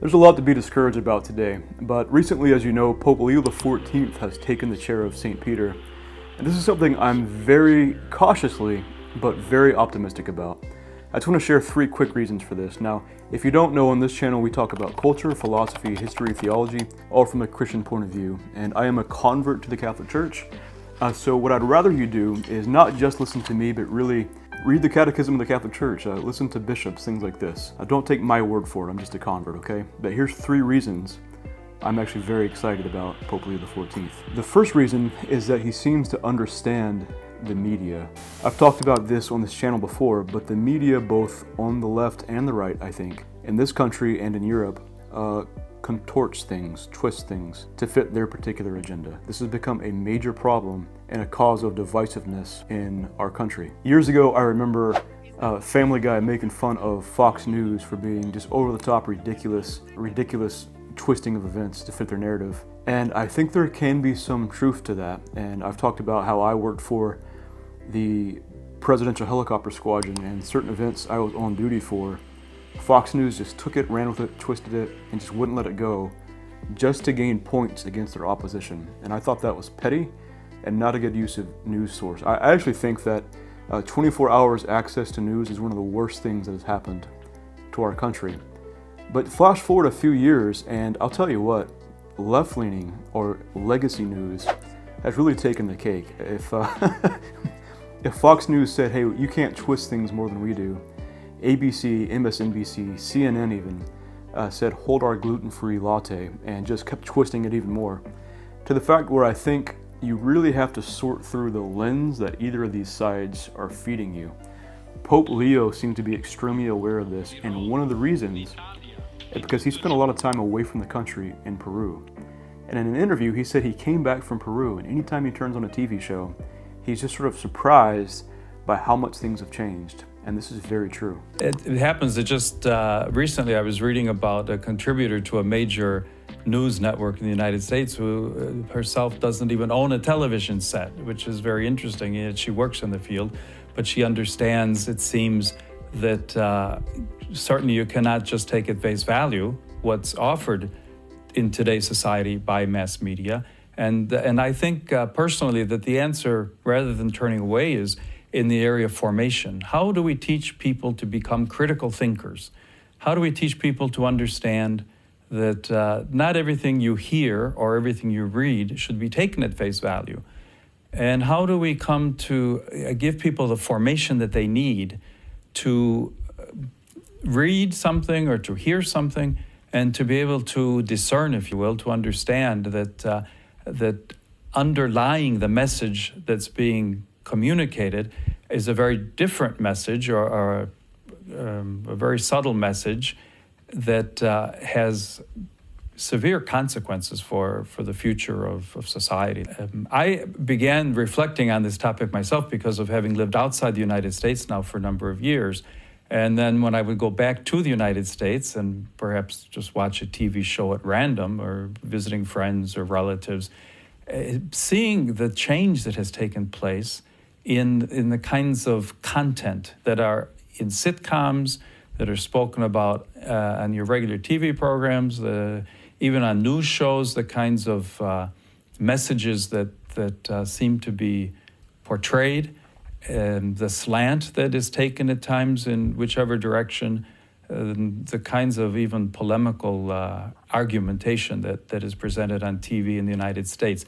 There's a lot to be discouraged about today, but recently, as you know, Pope Leo XIV has taken the chair of St. Peter, and this is something I'm very cautiously, but very optimistic about. I just want to share 3 quick reasons for this. Now, if you don't know, on this channel we talk about culture, philosophy, history, theology, all from a Christian point of view, and I am a convert to the Catholic Church, so what I'd rather you do is not just listen to me, but really read the Catechism of the Catholic Church, listen to bishops, things like this. Don't take my word for it, I'm just a convert, okay? But here's 3 reasons I'm actually very excited about Pope Leo XIV. The first reason is that he seems to understand the media. I've talked about this on this channel before, but the media, both on the left and the right, I think, in this country and in Europe, contorts things, twists things to fit their particular agenda. This has become a major problem and a cause of divisiveness in our country. Years ago, I remember Family Guy making fun of Fox News for being just over-the-top ridiculous twisting of events to fit their narrative. And I think there can be some truth to that. And I've talked about how I worked for the Presidential Helicopter Squadron, and certain events I was on duty for, Fox News just took it, ran with it, twisted it, and just wouldn't let it go, just to gain points against their opposition. And I thought that was petty and not a good use of news source. I actually think that 24 hours access to news is one of the worst things that has happened to our country. But flash forward a few years, and I'll tell you what, left-leaning or legacy news has really taken the cake. If Fox News said, hey, you can't twist things more than we do, ABC, MSNBC, CNN even said, hold our gluten-free latte, and just kept twisting it even more, to the fact where I think you really have to sort through the lens that either of these sides are feeding you. Pope Leo seemed to be extremely aware of this, and one of the reasons is because he spent a lot of time away from the country in Peru. And in an interview, he said he came back from Peru, and anytime he turns on a TV show, he's just sort of surprised by how much things have changed. And this is very true. It happens that just recently I was reading about a contributor to a major news network in the United States who herself doesn't even own a television set, which is very interesting. Yet she works in the field, but she understands, it seems, that certainly you cannot just take at face value what's offered in today's society by mass media. And I think personally that the answer, rather than turning away, is in the area of formation. How do we teach people to become critical thinkers? How do we teach people to understand that not everything you hear or everything you read should be taken at face value? And how do we come to give people the formation that they need to read something or to hear something, and to be able to discern, if you will, to understand that underlying the message that's being communicated is a very different message, or a very subtle message that has severe consequences for the future of society. I began reflecting on this topic myself because of having lived outside the United States now for a number of years. And then when I would go back to the United States and perhaps just watch a TV show at random or visiting friends or relatives, seeing the change that has taken place in the kinds of content that are in sitcoms, that are spoken about on your regular TV programs, even on news shows, the kinds of messages that seem to be portrayed, and the slant that is taken at times in whichever direction, the kinds of even polemical argumentation that is presented on TV in the United States.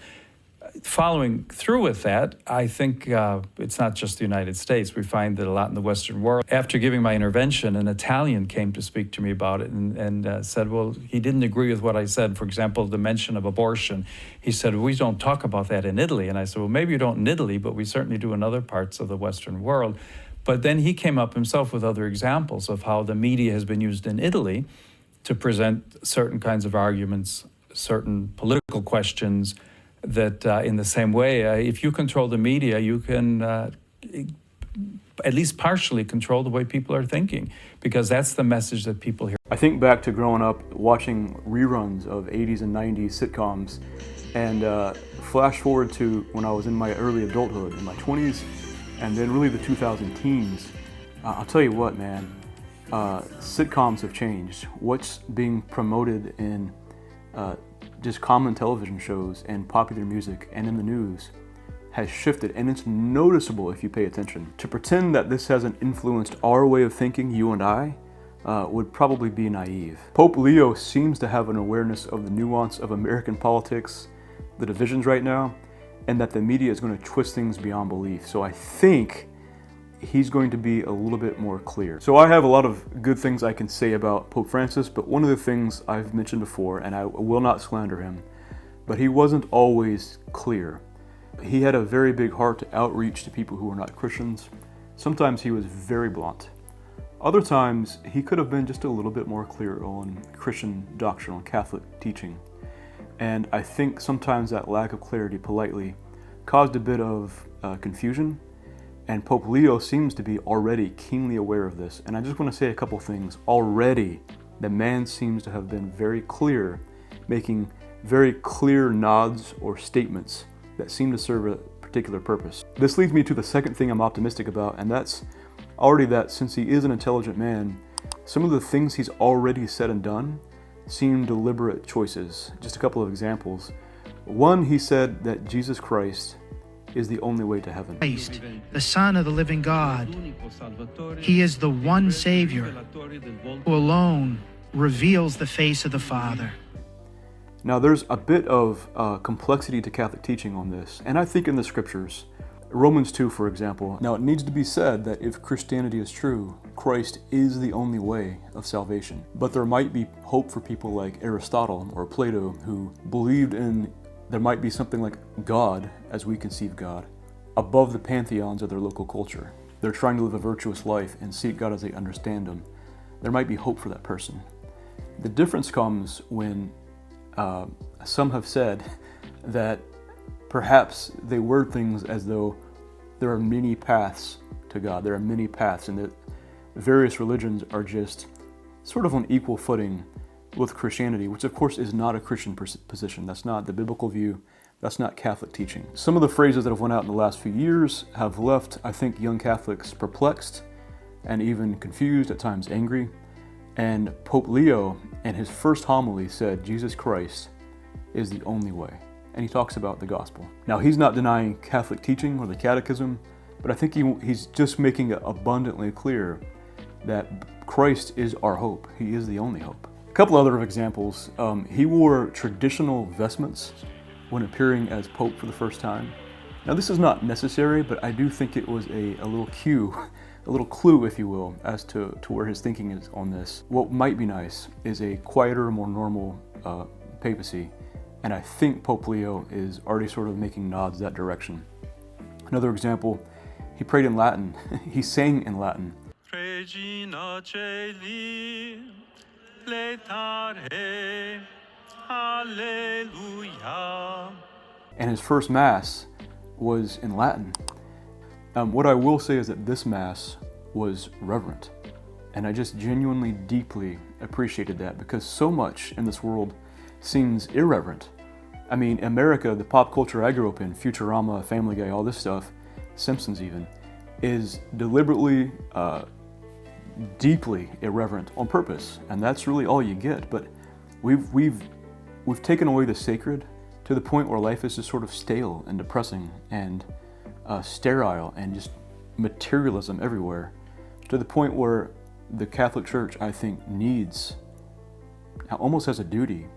Following through with that, I think it's not just the United States. We find that a lot in the Western world. After giving my intervention, an Italian came to speak to me about it and said, well, he didn't agree with what I said. For example, the mention of abortion. He said, we don't talk about that in Italy. And I said, well, maybe you don't in Italy, but we certainly do in other parts of the Western world. But then he came up himself with other examples of how the media has been used in Italy to present certain kinds of arguments, certain political questions, that in the same way, if you control the media, you can at least partially control the way people are thinking, because that's the message that people hear. I think back to growing up watching reruns of 80s and 90s sitcoms, and flash forward to when I was in my early adulthood, in my 20s, and then really the 2000 teens. I'll tell you what, man, sitcoms have changed. What's being promoted in just common television shows and popular music and in the news has shifted, and it's noticeable if you pay attention. To pretend that this hasn't influenced our way of thinking, you and I, would probably be naive. Pope Leo seems to have an awareness of the nuance of American politics, the divisions right now, and that the media is going to twist things beyond belief. So I think he's going to be a little bit more clear. So I have a lot of good things I can say about Pope Francis, but one of the things I've mentioned before, and I will not slander him, but he wasn't always clear. He had a very big heart to outreach to people who were not Christians. Sometimes he was very blunt. Other times he could have been just a little bit more clear on Christian doctrine, on Catholic teaching. And I think sometimes that lack of clarity, politely, caused a bit of confusion. And Pope Leo seems to be already keenly aware of this. And I just want to say a couple things. Already, the man seems to have been very clear, making very clear nods or statements that seem to serve a particular purpose. This leads me to the second thing I'm optimistic about, and that's already that since he is an intelligent man, some of the things he's already said and done seem deliberate choices. Just a couple of examples. One, he said that Jesus Christ is the only way to heaven. Christ, the Son of the living God. He is the one Savior who alone reveals the face of the Father. Now there's a bit of complexity to Catholic teaching on this, and I think in the scriptures, Romans 2 for example. Now it needs to be said that if Christianity is true, Christ is the only way of salvation. But there might be hope for people like Aristotle or Plato who believed in there might be something like God, as we conceive God, above the pantheons of their local culture. They're trying to live a virtuous life and seek God as they understand Him. There might be hope for that person. The difference comes when some have said that perhaps they word things as though there are many paths to God. There are many paths, and that various religions are just sort of on equal footing with Christianity, which of course is not a Christian position. That's not the biblical view. That's not Catholic teaching. Some of the phrases that have went out in the last few years have left, I think, young Catholics perplexed and even confused, at times angry. And Pope Leo, in his first homily, said Jesus Christ is the only way. And he talks about the gospel. Now, he's not denying Catholic teaching or the catechism, but I think he's just making it abundantly clear that Christ is our hope. He is the only hope. A couple other examples. He wore traditional vestments when appearing as Pope for the first time. Now, this is not necessary, but I do think it was a little cue, a little clue, if you will, as to where his thinking is on this. What might be nice is a quieter, more normal papacy, and I think Pope Leo is already sort of making nods that direction. Another example, he prayed in Latin. He sang in Latin. Regina Caeli, letare, Alleluia. And his first Mass was in Latin. What I will say is that this Mass was reverent. And I just genuinely, deeply appreciated that, because so much in this world seems irreverent. I mean, America, the pop culture I grew up in, Futurama, Family Guy, all this stuff, Simpsons even, is deliberately, deeply irreverent on purpose. And that's really all you get. But we've taken away the sacred to the point where life is just sort of stale and depressing and sterile and just materialism everywhere, to the point where the Catholic Church, I think, needs, almost has a duty,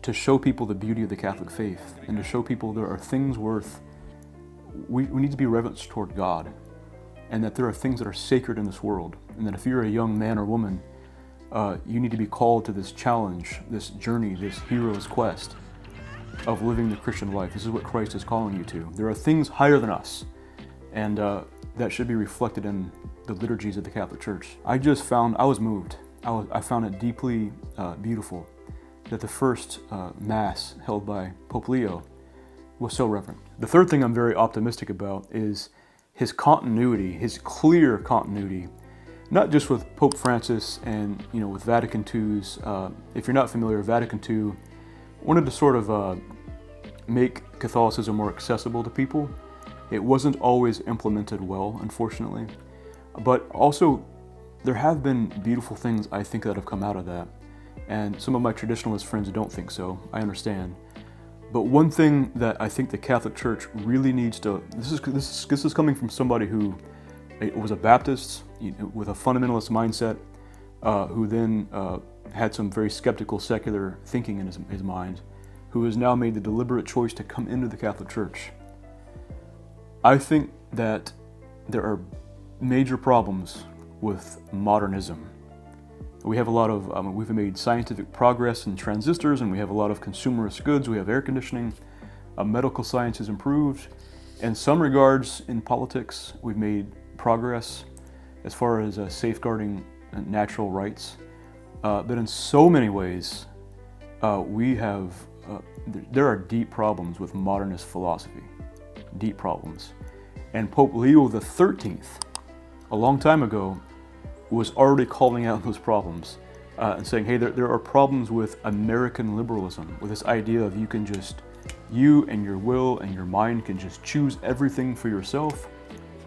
to show people the beauty of the Catholic faith and to show people there are things worth, we need to be reverent toward God, and that there are things that are sacred in this world, and that if you're a young man or woman, you need to be called to this challenge, this journey, this hero's quest of living the Christian life. This is what Christ is calling you to. There are things higher than us, and that should be reflected in the liturgies of the Catholic Church. I was moved. I found it deeply beautiful that the first Mass held by Pope Leo was so reverent. The third thing I'm very optimistic about is his continuity, his clear continuity, not just with Pope Francis and with Vatican II's. If you're not familiar, Vatican II wanted to sort of make Catholicism more accessible to people. It wasn't always implemented well, unfortunately, but also there have been beautiful things, I think, that have come out of that. And some of my traditionalist friends don't think so. I understand. But one thing that I think the Catholic Church really needs to, this is coming from somebody who was a Baptist with a fundamentalist mindset, who then had some very skeptical secular thinking in his mind, who has now made the deliberate choice to come into the Catholic Church. I think that there are major problems with modernism. We have a lot of, we've made scientific progress in transistors, and we have a lot of consumerist goods. We have air conditioning. Medical science has improved. In some regards, in politics, we've made progress as far as safeguarding natural rights. But in so many ways, there are deep problems with modernist philosophy. Deep problems. And Pope Leo XIII, a long time ago, was already calling out those problems and saying, hey, there are problems with American liberalism, with this idea of you and your will and your mind can just choose everything for yourself,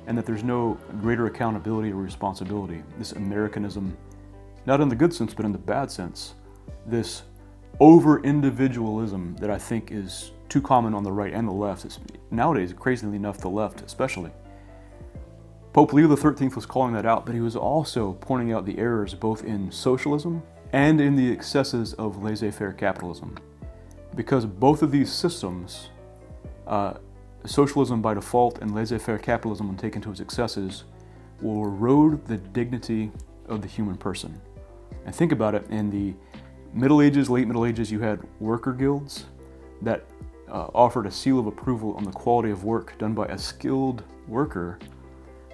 and that there's no greater accountability or responsibility. This Americanism, not in the good sense, but in the bad sense. This over-individualism that I think is too common on the right and the left. It's, nowadays, crazily enough, the left especially. Pope Leo XIII was calling that out, but he was also pointing out the errors both in socialism and in the excesses of laissez-faire capitalism. Because both of these systems, socialism by default and laissez-faire capitalism when taken to its excesses, will erode the dignity of the human person. And think about it, in the Middle Ages, late Middle Ages, you had worker guilds that offered a seal of approval on the quality of work done by a skilled worker,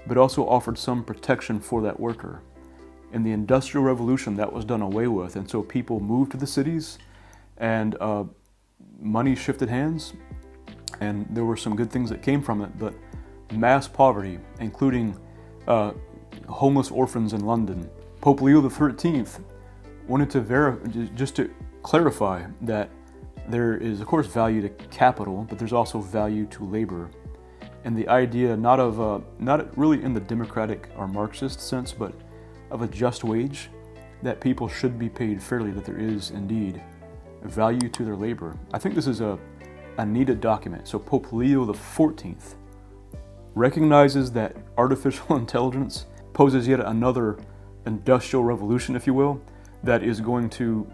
but also offered some protection for that worker. In the Industrial Revolution, that was done away with, and so people moved to the cities, and money shifted hands, and there were some good things that came from it, but mass poverty, including homeless orphans in London. Pope Leo XIII wanted to just to clarify that there is, of course, value to capital, but there's also value to labor. And the idea not really in the democratic or Marxist sense, but of a just wage, that people should be paid fairly, that there is indeed value to their labor. I think this is a needed document. So Pope Leo XIV recognizes that artificial intelligence poses yet another industrial revolution, if you will, that is going to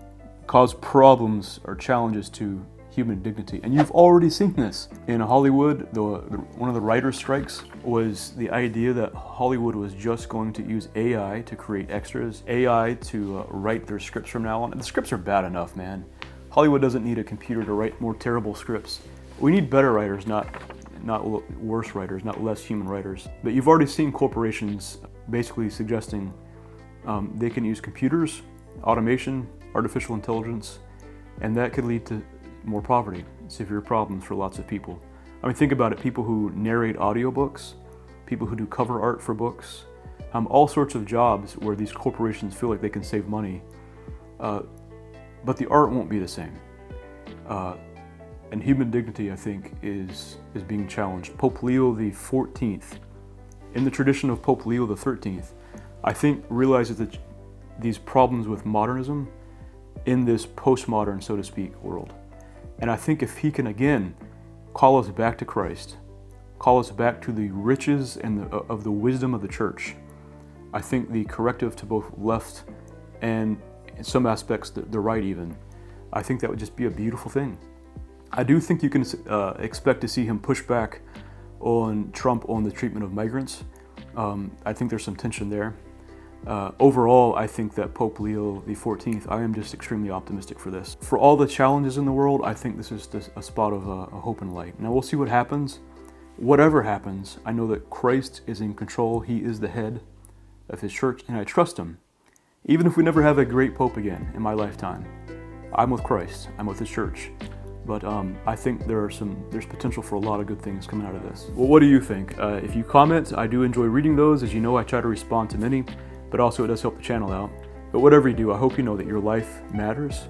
cause problems or challenges to human dignity. And you've already seen this. In Hollywood, one of the writer's strikes was the idea that Hollywood was just going to use AI to create extras, AI to write their scripts from now on. And the scripts are bad enough, man. Hollywood doesn't need a computer to write more terrible scripts. We need better writers, not worse writers, not less human writers. But you've already seen corporations basically suggesting they can use computers, automation, artificial intelligence, and that could lead to more poverty, severe problems for lots of people. I mean, think about it, people who narrate audiobooks, people who do cover art for books, all sorts of jobs where these corporations feel like they can save money, but the art won't be the same. And human dignity, I think, is being challenged. Pope Leo XIV, in the tradition of Pope Leo XIII, I think realizes that these problems with modernism in this postmodern, so to speak, world. And I think if he can again call us back to Christ, call us back to the riches and of the wisdom of the church, I think the corrective to both left and in some aspects the right even, I think that would just be a beautiful thing. I do think you can expect to see him push back on Trump on the treatment of migrants. I think there's some tension there. Overall, I think that Pope Leo XIV, I am just extremely optimistic for this. For all the challenges in the world, I think this is just a spot of a hope and light. Now we'll see what happens. Whatever happens, I know that Christ is in control. He is the head of his church, and I trust him. Even if we never have a great pope again in my lifetime, I'm with Christ, I'm with his church. But I think there's potential for a lot of good things coming out of this. Well, what do you think? If you comment, I do enjoy reading those. As you know, I try to respond to many, but also it does help the channel out. But whatever you do, I hope you know that your life matters.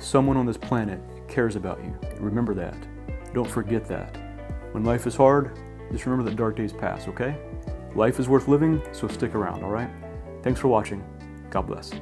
Someone on this planet cares about you. Remember that. Don't forget that. When life is hard, just remember that dark days pass, okay? Life is worth living, so stick around, all right? Thanks for watching. God bless.